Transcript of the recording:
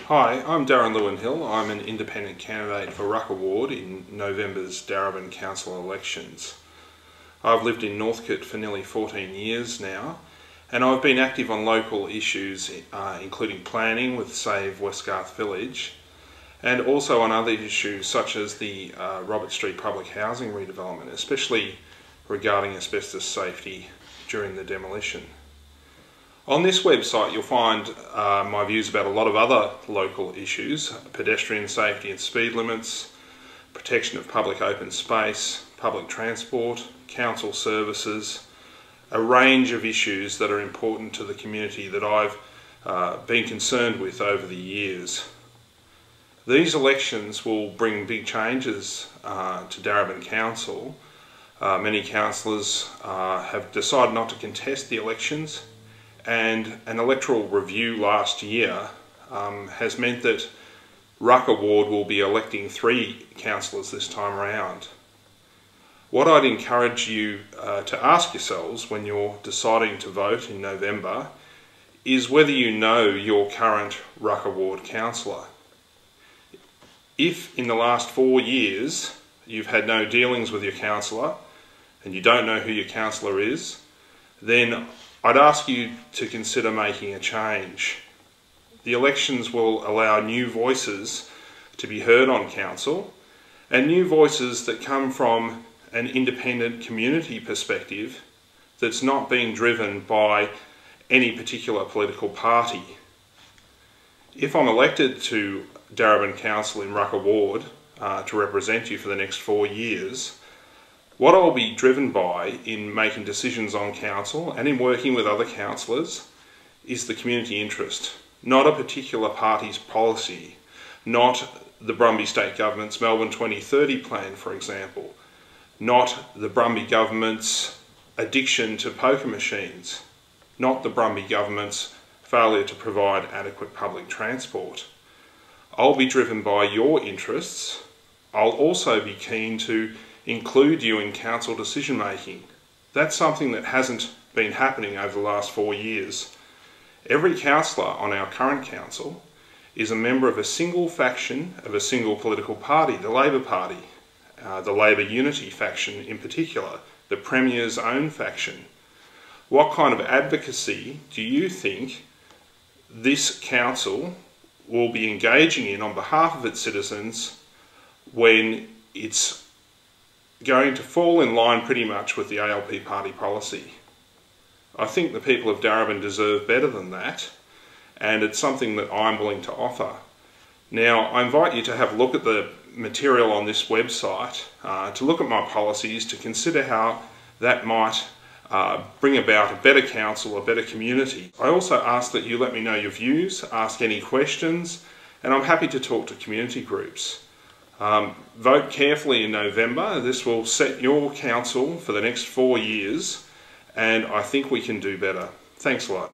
Hi, I'm Lewin-Hill. I'm an independent candidate for Rucker Ward in November's Darebin council elections. I've lived in Northcote for nearly 14 years now, and I've been active on local issues including planning with Save Westgarth Village, and also on other issues such as the Robert Street public housing redevelopment, especially regarding asbestos safety during the demolition. On this website you'll find my views about a lot of other local issues: pedestrian safety and speed limits, protection of public open space, public transport, council services, a range of issues that are important to the community that I've been concerned with over the years. These elections will bring big changes to Darebin Council. Many councillors have decided not to contest the elections, and an electoral review last year has meant that Rucker Ward will be electing 3 councillors this time around. What I'd encourage you to ask yourselves when you're deciding to vote in November is whether you know your current Rucker Ward councillor. If in the last 4 years you've had no dealings with your councillor and you don't know who your councillor is, then I'd ask you to consider making a change. The elections will allow new voices to be heard on council, and new voices that come from an independent community perspective that's not being driven by any particular political party. If I'm elected to Darebin Council in Rucker Ward to represent you for the next 4 years, what I'll be driven by in making decisions on council and in working with other councillors is the community interest, not a particular party's policy, not the Brumby State Government's Melbourne 2030 plan, for example, not the Brumby Government's addiction to poker machines, not the Brumby Government's failure to provide adequate public transport. I'll be driven by your interests. I'll also be keen to include you in council decision making. That's something that hasn't been happening over the last 4 years. Every councillor on our current council is a member of a single faction of a single political party, the Labor Party, the Labor Unity faction in particular, the Premier's own faction. What kind of advocacy do you think this council will be engaging in on behalf of its citizens when it's going to fall in line pretty much with the ALP party policy? I think the people of Darebin deserve better than that, and it's something that I'm willing to offer. Now, I invite you to have a look at the material on this website, to look at my policies, to consider how that might bring about a better council, a better community. I also ask that you let me know your views, ask any questions, and I'm happy to talk to community groups. Vote carefully in November. This will set your council for the next 4 years, and I think we can do better. Thanks a lot.